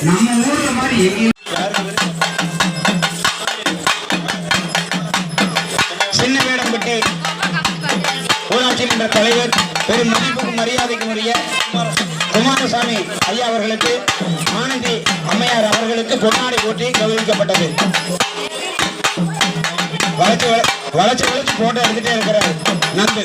நம்ம ஊர்ல மாதிரி எங்கேயும் சின்ன வேடம்பட்டி ஊராட்சி மன்ற தலைவர் பெரும் மதிப்புக்கும் மரியாதைக்கும் உரிய குமாரசாமி ஐயா அவர்களுக்கு ஆனந்தி அம்மையார் அவர்களுக்கு பொன்னாடை போட்டி கௌரவிக்கப்பட்டது. வளைச்சு போட்டோ எடுத்துட்டே இருக்கிறார் நந்து.